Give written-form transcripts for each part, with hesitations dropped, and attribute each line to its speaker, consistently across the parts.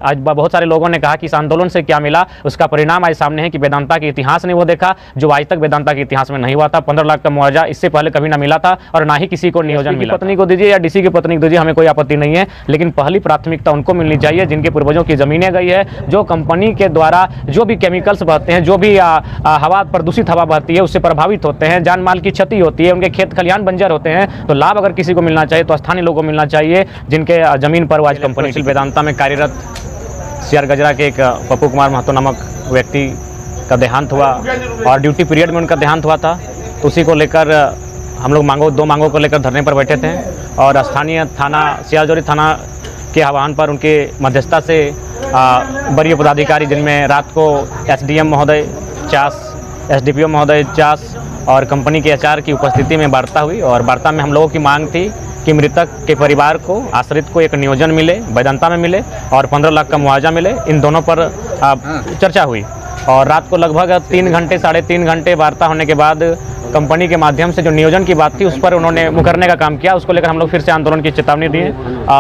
Speaker 1: आज बहुत सारे लोगों ने कहा कि इस आंदोलन से क्या मिला, उसका परिणाम आज सामने है कि वेदांता के इतिहास ने वो देखा जो आज तक वेदांता के इतिहास में नहीं हुआ था। 15 लाख का मुआवजा इससे पहले कभी ना मिला था और ना ही किसी को नियोजन मिला। पत्नी को दीजिए या डीसी की पत्नी को दीजिए, हमें कोई आपत्ति नहीं है, लेकिन पहली प्राथमिकता उनको मिलनी चाहिए जिनके पूर्वजों की जमीनें गई है, जो कंपनी के द्वारा जो भी केमिकल्स बहते हैं, जो भी हवा प्रदूषित हवा बहती है उससे प्रभावित होते हैं, जान माल की क्षति होती है, उनके खेत खलिहान बंजर होते हैं। तो लाभ अगर किसी को मिलना चाहिए तो स्थानीय लोगों को मिलना चाहिए जिनके जमीन पर आज कंपनी वेदांता में कार्यरत सीआर गजरा के एक पप्पू कुमार महतो नामक व्यक्ति का देहांत हुआ और ड्यूटी पीरियड में उनका देहांत हुआ था। तो उसी को लेकर हम लोग दो मांगों को लेकर धरने पर बैठे थे और स्थानीय थाना सियाजोरी थाना के आह्वान पर उनके मध्यस्थता से वरीय पदाधिकारी जिनमें रात को एसडीएम महोदय चास, एसडीपीओ महोदय चास और कंपनी के एचआर की उपस्थिति में वार्ता हुई और वार्ता में हम लोगों की मांग थी कि मृतक के परिवार को, आश्रित को एक नियोजन मिले, वेदांता में मिले और 15 लाख का मुआवजा मिले। इन दोनों पर चर्चा हुई और रात को लगभग 3 घंटे 3.5 घंटे वार्ता होने के बाद कंपनी के माध्यम से जो नियोजन की बात थी उस पर उन्होंने मुकरने का काम किया। उसको लेकर हम लोग फिर से आंदोलन की चेतावनी दिए।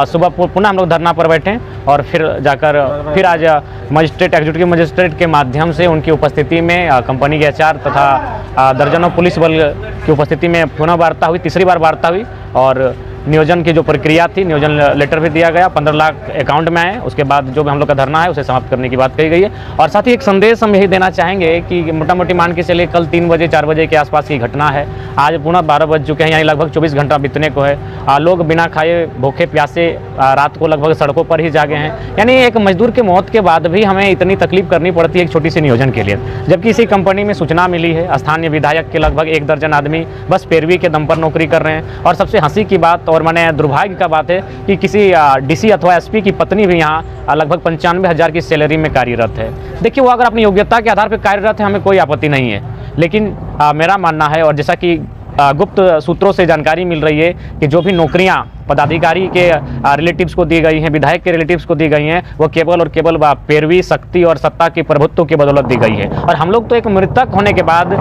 Speaker 1: सुबह पुनः हम लोग धरना पर बैठे और फिर जाकर फिर आज मजिस्ट्रेट, एग्जीक्यूटिव मजिस्ट्रेट के माध्यम से उनकी उपस्थिति में कंपनी के एचआर तथा दर्जनों पुलिस बल की उपस्थिति में पुनः वार्ता हुई, तीसरी बार वार्ता हुई और नियोजन की जो प्रक्रिया थी, नियोजन लेटर भी दिया गया, 15 लाख अकाउंट में आए। उसके बाद जो भी हम लोग का धरना है उसे समाप्त करने की बात कही गई है। और साथ ही एक संदेश हम यही देना चाहेंगे कि मोटा मोटी मान के चलिए कल 3 बजे 4 बजे के आसपास की घटना है, आज पुनः 12 बज चुके हैं, यानी लगभग 24 घंटा बीतने को है। लोग बिना खाए भूखे प्यासे रात को लगभग सड़कों पर ही जागे हैं। यानी एक मजदूर के मौत के बाद भी हमें इतनी तकलीफ करनी पड़ती है एक छोटी सी नियोजन के लिए, जबकि इसी कंपनी में सूचना मिली है स्थानीय विधायक के लगभग 1 दर्जन आदमी बस पैरवी के दम पर नौकरी कर रहे हैं। और सबसे हंसी की बात और मैंने दुर्भाग्य का बात है कि किसी डीसी अथवा एसपी की पत्नी भी यहाँ लगभग 95,000 की सैलरी में कार्यरत है। देखिए, वो अगर अपनी योग्यता के आधार पर कार्यरत है, हमें कोई आपत्ति नहीं है, लेकिन मेरा मानना है और जैसा कि गुप्त सूत्रों से जानकारी मिल रही है कि जो भी नौकरियां पदाधिकारी के रिलेटिव्स को दी गई हैं, विधायक के रिलेटिव्स को दी गई हैं, वो केवल और केवल पैरवी, शक्ति और सत्ता के प्रभुत्व की बदौलत दी गई है। और हम लोग तो एक मृतक होने के बाद,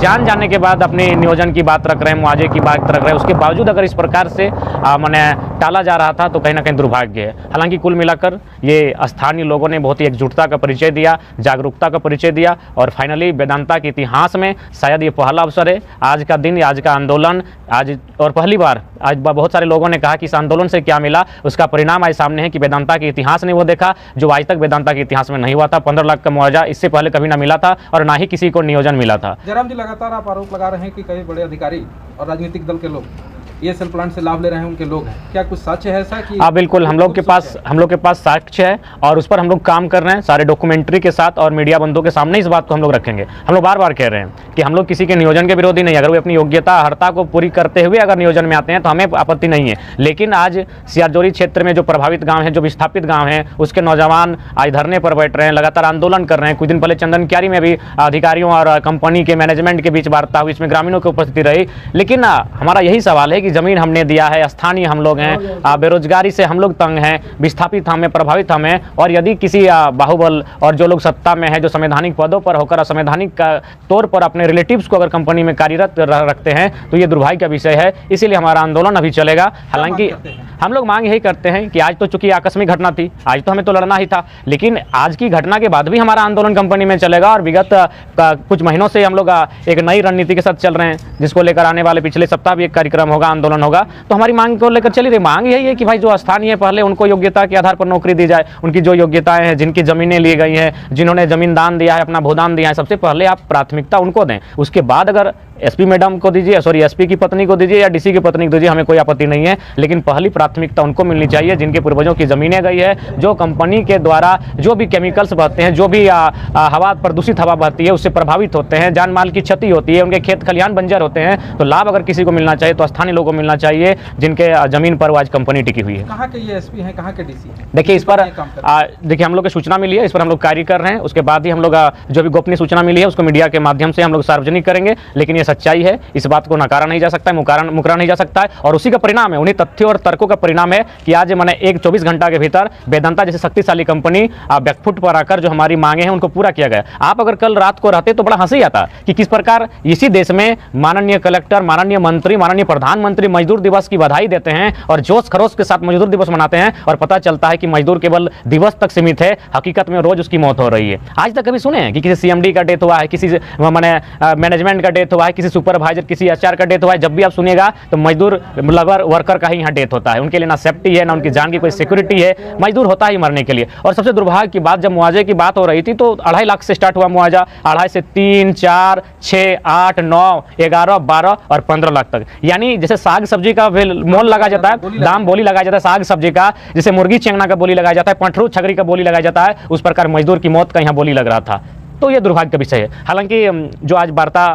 Speaker 1: जान जाने के बाद अपने नियोजन की बात रख रहे हैं, मुआवजे की बात रख रहे हैं, उसके बावजूद अगर इस प्रकार से माने टाला जा रहा था तो कहीं ना कहीं दुर्भाग्य है। हालांकि कुल मिलाकर ये स्थानीय लोगों ने बहुत ही एकजुटता का परिचय दिया, जागरूकता का परिचय दिया और फाइनली वेदांता के इतिहास में शायद ये पहला अवसर है, आज का दिन, आज का आंदोलन, आज और पहली बार आज बहुत सारे लोगों ने कहा कि इस आंदोलन से क्या मिला, उसका परिणाम आज सामने है कि वेदांता के इतिहास ने वो देखा जो आज तक वेदांता के इतिहास में नहीं हुआ था। 15 लाख का मुआवजा इससे पहले कभी ना मिला था और ना ही किसी को नियोजन मिला था।
Speaker 2: जयराम जी, लगातार आप आरोप लगा रहे हैं कि कई बड़े अधिकारी और राजनीतिक दल के लोग ये सेल प्लांट से लाभ ले रहे हैं, उनके लोग हैं, क्या कुछ साक्ष्य है ऐसा कि?
Speaker 1: बिल्कुल, हम लोग के पास साक्ष्य है और उस पर हम लोग काम कर रहे हैं सारे डॉक्यूमेंट्री के साथ और मीडिया बंधुओं के सामने इस बात को हम लोग रखेंगे। हम लोग बार बार कह रहे हैं कि हम लोग किसी के नियोजन के विरोधी नहीं, अगर वो अपनी योग्यता अर्हता को पूरी करते हुए अगर नियोजन में आते हैं तो हमें आपत्ति नहीं है। लेकिन आज सियाजोरी क्षेत्र में जो प्रभावित गाँव है, जो विस्थापित गाँव है, उसके नौजवान आज धरने पर बैठ रहे हैं, लगातार आंदोलन कर रहे हैं। कुछ दिन पहले चंदन क्यारी में भी अधिकारियों और कंपनी के मैनेजमेंट के बीच वार्ता हुई, इसमें ग्रामीणों की उपस्थिति रही। लेकिन हमारा यही सवाल है कि जमीन हमने दिया है, स्थानीय हम लोग हैं, बेरोजगारी से हम लोग तंग हैं, विस्थापित हमें, प्रभावित हमें, और यदि किसी बाहुबल और जो लोग सत्ता में हैं, जो संवैधानिक पदों पर होकर असंवैधानिक तौर पर अपने रिलेटिव्स को अगर कंपनी में कार्यरत रखते हैं तो ये दुर्भाग्य का विषय है। इसीलिए हमारा आंदोलन अभी चलेगा। हालांकि हम लोग मांग यही करते हैं कि आज तो चूंकि आकस्मिक घटना थी, आज तो हमें तो लड़ना ही था, लेकिन आज की घटना के बाद भी हमारा आंदोलन कंपनी में चलेगा और विगत कुछ महीनों से हम लोग एक नई रणनीति के साथ चल रहे हैं, जिसको लेकर आने वाले पिछले सप्ताह भी एक कार्यक्रम होगा, आंदोलन होगा। तो हमारी मांग को लेकर चली रही। मांग यही है कि भाई जो स्थानीय पहले उनको योग्यता के आधार पर नौकरी दी जाए, उनकी जो योग्यताएं हैं, जिनकी जमीनें ली गई हैं, जिन्होंने जमीन दान दिया है, अपना भूदान दिया है, सबसे पहले आप प्राथमिकता उनको दें। उसके बाद अगर एसपी मैडम को दीजिए, एसपी की पत्नी को दीजिए या डीसी की पत्नी को दीजिए, हमें कोई आपत्ति नहीं है, लेकिन पहली प्राथमिकता उनको मिलनी चाहिए जिनके पूर्वजों की जमीनें गई है, जो कंपनी के द्वारा जो भी केमिकल्स बहते हैं, जो भी हवा प्रदूषित हवा बहती है उससे प्रभावित होते हैं, जान माल की क्षति होती है, उनके खेत खलिहान बंजर होते हैं। तो लाभ अगर किसी को मिलना चाहिए तो स्थानीय लोगों को मिलना चाहिए जिनके जमीन पर आज कंपनी टिकी हुई है।
Speaker 2: कहाँ के ये एसपी हैं, कहाँ के डीसी हैं?
Speaker 1: देखिए, इस पर देखिए हम लोग को सूचना मिली है, इस पर हम लोग कार्य कर रहे हैं। उसके बाद ही हम लोग जो भी गोपनीय सूचना मिली है उसको मीडिया के माध्यम से हम लोग सार्वजनिक करेंगे। लेकिन ये सच्चाई है, इस बात को नकारा नहीं जा सकता है, मुकरा नहीं जा सकता है, और उसी का परिणाम है, उन्हीं तथ्यों और तर्कों का का परिणाम है कि आज मैंने 24 घंटा के भीतर वेदांता जैसे शक्तिशाली कंपनी बैकफुट पर आकर जो हमारी मांगे हैं उनको पूरा किया गया। आप अगर कल रात को रहते तो बड़ा हंसी आता कि किस प्रकार इसी देश में माननीय कलेक्टर, माननीय मंत्री, माननीय प्रधानमंत्री मजदूर दिवस की बधाई देते हैं और जोश खरोश के साथ मजदूर दिवस मनाते हैं, और पता चलता है कि मजदूर केवल दिवस तक सीमित है, हकीकत में रोज उसकी मौत हो रही है। आज तक कभी सुने हैं कि किसी सीएमडी का डेथ हुआ है, किसी मैंने मैनेजमेंट का डेथ हुआ है, किसी सुपरवाइजर, किसी एचआर का डेथ हुआ है? जब भी आप सुनिएगा तो मजदूर लेबर वर्कर का ही यहाँ डेथ होता है। उनके लिए ना सेफ्टी है, ना उनकी जान की कोई सिक्योरिटी है, मजदूर होता ही मरने के लिए। और सबसे दुर्भाग्य की बात, जब मुआवजे की बात हो रही थी तो 2.5 लाख से स्टार्ट हुआ मुआवजा, 2.5 से 3, 4, 6, 8, 9, 11, 12 और 15 लाख तक। यानी जैसे साग सब्जी का मोल लगाया जाता है, दाम बोली लगाया जाता है साग सब्जी का, जैसे मुर्गी चेंगना का बोली लगाया जाता है, पठरू छगरी का बोली लगाया जाता है, उस प्रकार मजदूर की मौत का यहाँ बोली लग रहा था। तो ये दुर्भाग्य का विषय है। हालांकि जो आज वार्ता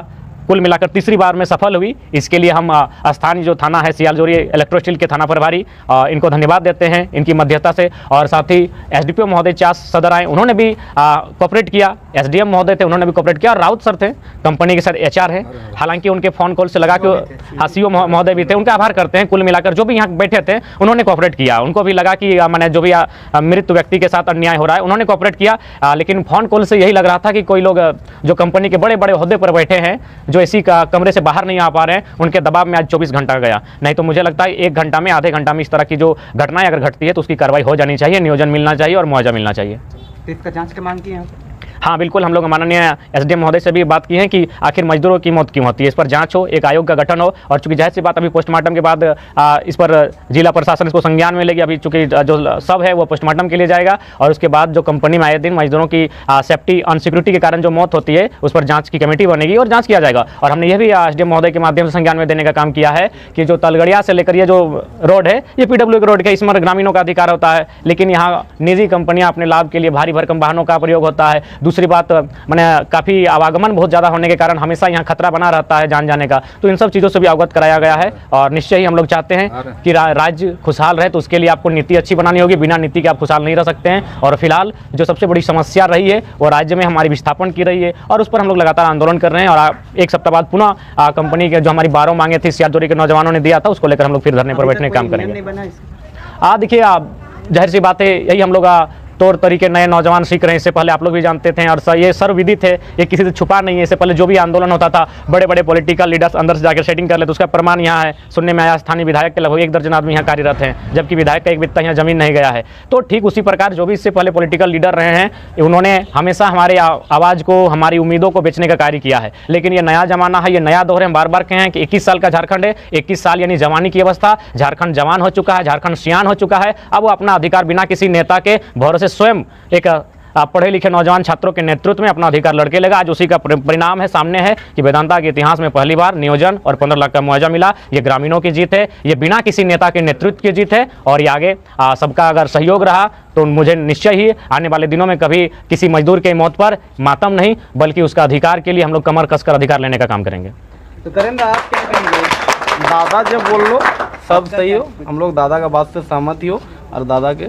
Speaker 1: कुल मिलाकर तीसरी बार में सफल हुई, इसके लिए हम स्थानीय जो थाना है सियालजोरी इलेक्ट्रो स्टील के थाना प्रभारी इनको धन्यवाद देते हैं इनकी मध्यस्थता से, और साथ ही एसडीपीओ महोदय चास सदर आए, उन्होंने भी कोऑपरेट किया, एसडीएम महोदय थे उन्होंने भी कोऑपरेट किया, और राउत सर थे कंपनी के सर एचआर है, हालांकि उनके फोन कॉल से लगा कि सीओ महोदय भी थे, उनका आभार करते हैं। कुल मिलाकर जो भी यहाँ बैठे थे उन्होंने कोऑपरेट किया, उनको भी लगा कि मैंने जो भी मृत व्यक्ति के साथ अन्याय हो रहा है उन्होंने कोऑपरेट किया, लेकिन फोन कॉल से यही लग रहा था कि कोई लोग जो कंपनी के बड़े बड़े ओहदे पर बैठे हैं, जो इसी का कमरे से बाहर नहीं आ पा रहे हैं, उनके दबाव में आज 24 घंटा गया। नहीं तो मुझे लगता है 1 घंटा में, आधे घंटा में इस तरह की जो घटनाएं अगर घटती है तो उसकी कार्रवाई हो जानी चाहिए, नियोजन मिलना चाहिए और मुआवजा मिलना चाहिए।
Speaker 3: तो इसका जांच की मांग की है?
Speaker 1: हाँ बिल्कुल, हम लोग माननीय एसडीएम महोदय से भी बात की है कि आखिर मजदूरों की मौत क्यों होती है, इस पर जांच हो, एक आयोग का गठन हो, और चूंकि जाहिर सी बात अभी पोस्टमार्टम के बाद इस पर जिला प्रशासन इसको संज्ञान में लेगी। अभी चूंकि जो सब है वो पोस्टमार्टम के लिए जाएगा, और उसके बाद जो कंपनी में आए दिन मजदूरों की सेफ्टी अनसिक्योरिटी के कारण जो मौत होती है उस पर जाँच की कमेटी बनेगी और जाँच किया जाएगा। और हमने यह भी एसडीएम महोदय के माध्यम से संज्ञान में देने का काम किया है कि जो तलगड़िया से लेकर ये जो रोड है ये पीडब्ल्यू रोड है, इसमें ग्रामीणों का अधिकार होता है, लेकिन यहाँ निजी कंपनियाँ अपने लाभ के लिए भारी भरकम वाहनों का प्रयोग होता है। दूसरी बात, मैंने काफ़ी आवागमन बहुत ज़्यादा होने के कारण हमेशा यहाँ खतरा बना रहता है जान जाने का, तो इन सब चीज़ों से भी अवगत कराया गया है। और निश्चय ही हम लोग चाहते हैं कि राज्य खुशहाल रहे, तो उसके लिए आपको नीति अच्छी बनानी होगी, बिना नीति के आप खुशहाल नहीं रह सकते हैं। और फिलहाल जो सबसे बड़ी समस्या रही है वो राज्य में हमारी विस्थापन की रही है, और उस पर हम लोग लगातार आंदोलन कर रहे हैं। और 1 सप्ताह बाद पुनः कंपनी के जो हमारी 12 मांगे थी सियालजोरी के नौजवानों ने दिया था, उसको लेकर हम लोग फिर धरने पर बैठने का काम करेंगे। देखिए, जाहिर सी बात है, यही हम लोग तौर तरीके नए नौजवान सीख रहे हैं। इससे पहले आप लोग भी जानते थे, और ये सर्वविदित है, ये किसी से छुपा नहीं है। इससे पहले जो भी आंदोलन होता था, बड़े बड़े पॉलिटिकल लीडर्स अंदर से जाकर सेटिंग कर लेते, उसका प्रमाण यहाँ है। सुनने में आया स्थानीय विधायक के लगभग 1 दर्जन आदमी यहाँ कार्यरत हैं, जबकि विधायक का एक बित्ता यहाँ जमीन नहीं गया है। तो ठीक उसी प्रकार जो भी इससे पहले पॉलिटिकल लीडर रहे हैं, उन्होंने हमेशा हमारे आवाज़ को, हमारी उम्मीदों को बेचने का कार्य किया है। लेकिन ये नया जमाना है, ये नया दौर है। हम बार बार कहे हैं कि 21 साल का झारखंड है, 21 साल यानी जवानी की अवस्था। झारखंड जवान हो चुका है, झारखंड सियान हो चुका है। अब वो अपना अधिकार बिना किसी नेता के भरोसे स्वयं एक पढ़े लिखे नौजवान छात्रों के नेतृत्व में अपना अधिकार लड़के लगा। आज उसी का परिणाम है, सामने है कि वेदांता के इतिहास में पहली बार नियोजन और 15 लाख का मुआवजा मिला। ये ग्रामीणों की जीत है, ये बिना किसी नेता के नेतृत्व की जीत है। और ये आगे सबका अगर सहयोग रहा तो मुझे निश्चय ही आने वाले दिनों में कभी किसी मजदूर की मौत पर मातम नहीं, बल्कि उसका अधिकार के लिए हम लोग कमर कसकर अधिकार लेने का काम करेंगे।
Speaker 3: तो करेंगे आप क्या करेंगे?
Speaker 4: दादा जब बोल लो सब सही हो, हम लोग दादा का बात से सहमत ही हो, और दादा के